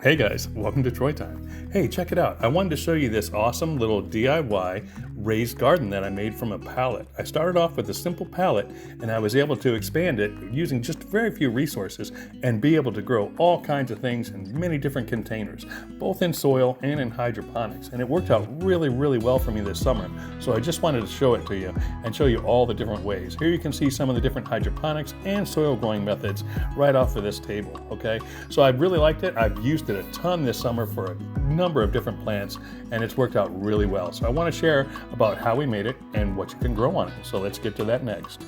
Hey guys, welcome to Troy Time. Hey, check it out. I wanted to show you this awesome little DIY raised garden that I made from a pallet. I started off with a simple pallet and I was able to expand it using just very few resources and be able to grow all kinds of things in many different containers, both in soil and in hydroponics. And it worked out really well for me this summer. So I just wanted to show it to you and show you all the different ways. Here you can see some of the different hydroponics and soil growing methods right off of this table, okay? So I really liked it. I've used it a ton this summer for a number of different plants and it's worked out really well. So I want to share about how we made it and what you can grow on it. So let's get to that next.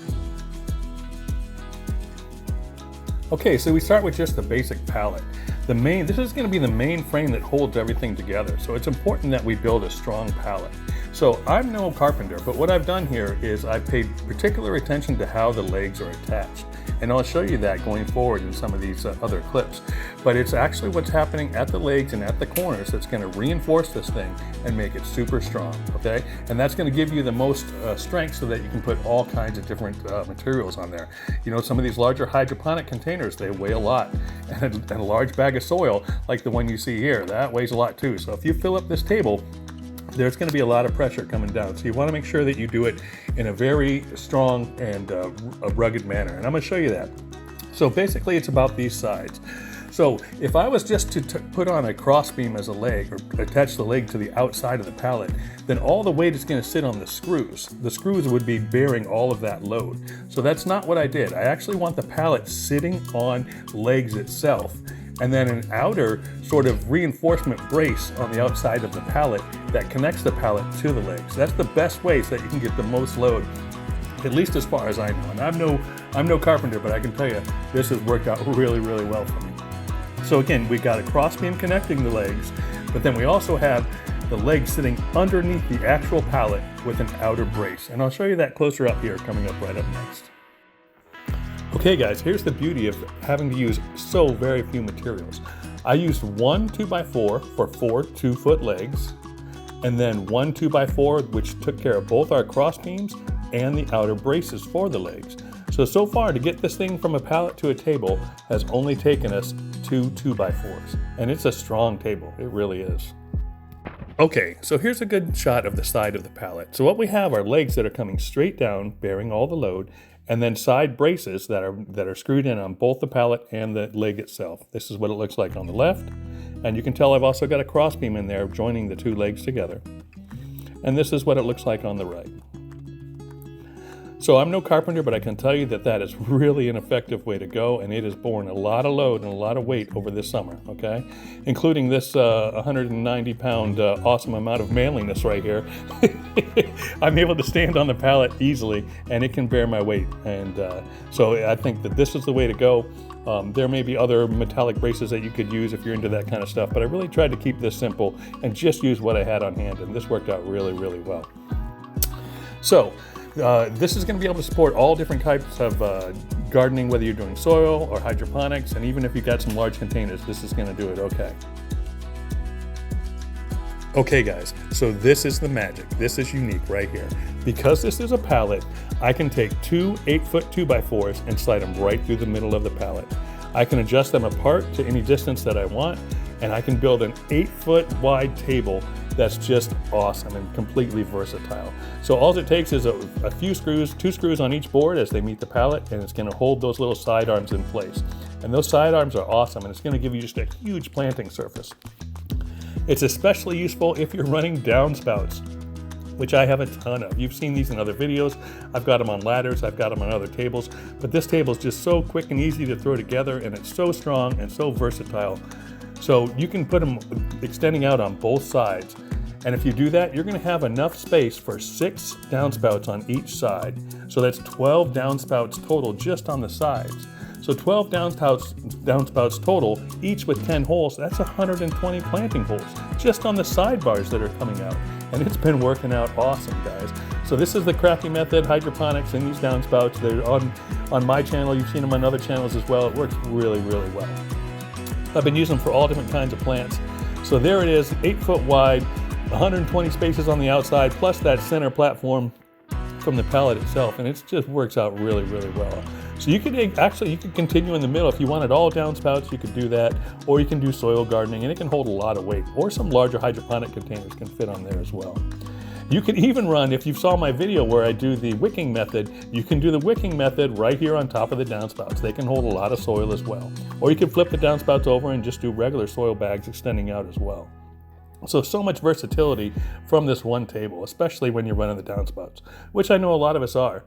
Okay, so we start with just the basic pallet. This is going to be the main frame that holds everything together. So it's important that we build a strong pallet. So I'm no carpenter, but what I've done here is I've paid particular attention to how the legs are attached. And I'll show you that going forward in some of these other clips. But it's actually what's happening at the legs and at the corners that's going to reinforce this thing and make it super strong, okay? And that's going to give you the most strength so that you can put all kinds of different materials on there. You know, some of these larger hydroponic containers, they weigh a lot. And a large bag of soil, like the one you see here, that weighs a lot too. So if you fill up this table, there's going to be a lot of pressure coming down. So you want to make sure that you do it in a very strong and a rugged manner. And I'm going to show you that. So basically it's about these sides. So if I was just to put on a crossbeam as a leg or attach the leg to the outside of the pallet, then all the weight is going to sit on the screws. The screws would be bearing all of that load. So that's not what I did. I actually want the pallet sitting on legs itself, and then an outer sort of reinforcement brace on the outside of the pallet that connects the pallet to the legs. That's the best way so that you can get the most load, at least as far as I know. And I'm no carpenter, but I can tell you this has worked out really well for me. So again, we got a crossbeam connecting the legs, but then we also have the legs sitting underneath the actual pallet with an outer brace. And I'll show you that closer up here, coming up right up next. Okay guys, here's the beauty of having to use so very few materials. I used one 2x4 for 4 2-foot legs, and then one 2x4 which took care of both our cross beams and the outer braces for the legs. So far to get this thing from a pallet to a table has only taken us 2 2x4s, and it's a strong table, it really is. Okay, so here's a good shot of the side of the pallet. So what we have are legs that are coming straight down, bearing all the load, and then side braces that are screwed in on both the pallet and the leg itself. This is what it looks like on the left, and you can tell I've also got a crossbeam in there joining the two legs together. And this is what it looks like on the right. So I'm no carpenter, but I can tell you that that is really an effective way to go, and it has borne a lot of load and a lot of weight over this summer, okay? Including this 190-pound awesome amount of manliness right here. I'm able to stand on the pallet easily, and it can bear my weight. And so I think that this is the way to go. There may be other metallic braces that you could use if you're into that kind of stuff, but I really tried to keep this simple and just use what I had on hand, and this worked out really well. So, this is going to be able to support all different types of gardening, whether you're doing soil or hydroponics, and even if you've got some large containers, this is going to do it okay. Okay guys, so this is the magic. This is unique right here. Because this is a pallet, I can take two 8-foot 2x4s and slide them right through the middle of the pallet. I can adjust them apart to any distance that I want, and I can build an 8-foot wide table that's just awesome and completely versatile. So all it takes is a few screws, 2 screws on each board as they meet the pallet, and it's going to hold those little side arms in place. And those side arms are awesome, and it's going to give you just a huge planting surface. It's especially useful if you're running downspouts, which I have a ton of. You've seen these in other videos. I've got them on ladders, I've got them on other tables, but this table is just so quick and easy to throw together, and it's so strong and so versatile. So you can put them extending out on both sides. And if you do that, you're going to have enough space for 6 downspouts on each side. So that's 12 downspouts total just on the sides. So 12 downspouts total, each with 10 holes, that's 120 planting holes just on the sidebars that are coming out. And it's been working out awesome, guys. So this is the crafty method, hydroponics, and these downspouts. They're on my channel. You've seen them on other channels as well. It works really well. I've been using them for all different kinds of plants. So there it is, 8 foot wide, 120 spaces on the outside, plus that center platform. from the pallet itself, and it just works out really, really well. So you could actually, you could continue in the middle. If you wanted all downspouts, you could do that, or you can do soil gardening, and it can hold a lot of weight, or some larger hydroponic containers can fit on there as well. You can even run, if you saw my video where I do the wicking method, you can do the wicking method right here on top of the downspouts. They can hold a lot of soil as well. Or you can flip the downspouts over and just do regular soil bags extending out as well. So much versatility from this one table, especially when you're running the downspouts, which I know a lot of us are.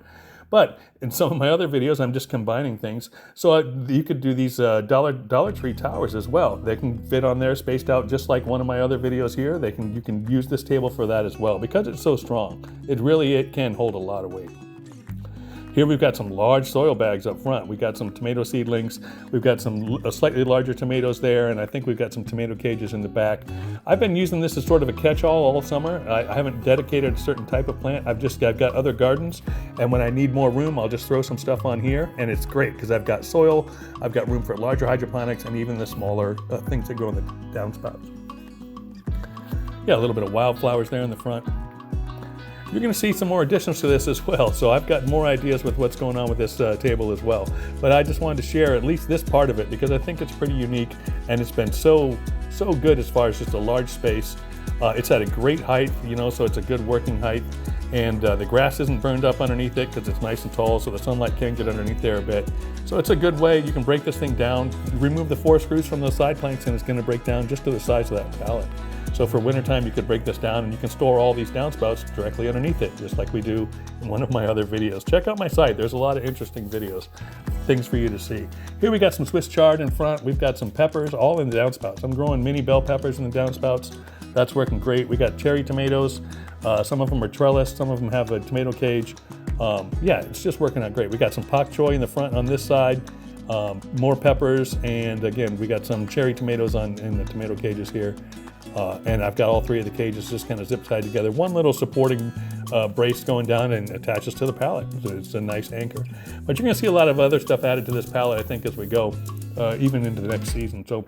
But in some of my other videos, I'm just combining things. So you could do these Dollar Tree towers as well. They can fit on there, spaced out, just like one of my other videos here. You can use this table for that as well because it's so strong. It can hold a lot of weight. Here we've got some large soil bags up front. We've got some tomato seedlings. We've got some slightly larger tomatoes there, and I think we've got some tomato cages in the back. I've been using this as sort of a catch-all all summer. I haven't dedicated a certain type of plant. I've got other gardens, and when I need more room, I'll just throw some stuff on here, and it's great because I've got soil, I've got room for larger hydroponics, and even the smaller things that go in the downspouts. Yeah, a little bit of wildflowers there in the front. You're going to see some more additions to this as well, so I've got more ideas with what's going on with this table as well. But I just wanted to share at least this part of it because I think it's pretty unique, and it's been so good as far as just a large space. It's at a great height, so it's a good working height, and the grass isn't burned up underneath it because it's nice and tall, so the sunlight can get underneath there a bit. So it's a good way. You can break this thing down, remove the 4 screws from those side planks, and it's going to break down just to the size of that pallet. So for wintertime, you could break this down and you can store all these downspouts directly underneath it, just like we do in one of my other videos. Check out my site. There's a lot of interesting videos, things for you to see. Here we got some Swiss chard in front. We've got some peppers all in the downspouts. I'm growing mini bell peppers in the downspouts. That's working great. We got cherry tomatoes. Some of them are trellis. Some of them have a tomato cage. Yeah, it's just working out great. We got some pak choy in the front on this side. More peppers, and again, we got some cherry tomatoes in the tomato cages here. And I've got all 3 of the cages just kind of zip tied together. One little supporting brace going down and attaches to the pallet. So it's a nice anchor. But you're going to see a lot of other stuff added to this pallet, I think, as we go, even into the next season. So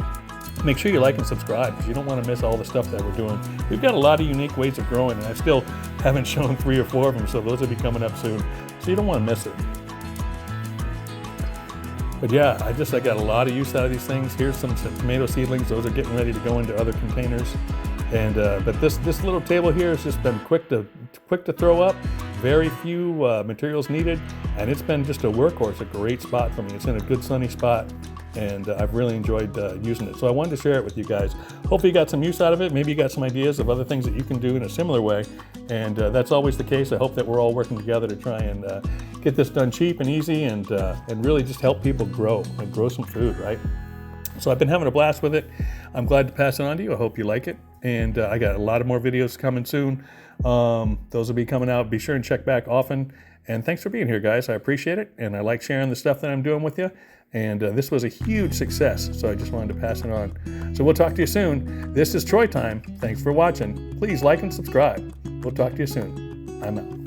make sure you like and subscribe because you don't want to miss all the stuff that we're doing. We've got a lot of unique ways of growing, and I still haven't shown 3 or 4 of them, so those will be coming up soon. So you don't want to miss it. But yeah, I got a lot of use out of these things. Here's some tomato seedlings. Those are getting ready to go into other containers. And but this little table here has just been quick to throw up. Very few materials needed, and it's been just a workhorse, a great spot for me. It's in a good sunny spot, and I've really enjoyed using it. So I wanted to share it with you guys. Hopefully you got some use out of it. Maybe you got some ideas of other things that you can do in a similar way. And that's always the case. I hope that we're all working together to try and get this done cheap and easy, and really just help people grow some food, right? So I've been having a blast with it. I'm glad to pass it on to you. I hope you like it. And I got a lot of more videos coming soon. Those will be coming out. Be sure and check back often. And thanks for being here, guys. I appreciate it. And I like sharing the stuff that I'm doing with you. And this was a huge success, so I just wanted to pass it on. So we'll talk to you soon. This is Troy Time. Thanks for watching. Please like and subscribe. We'll talk to you soon. I'm out.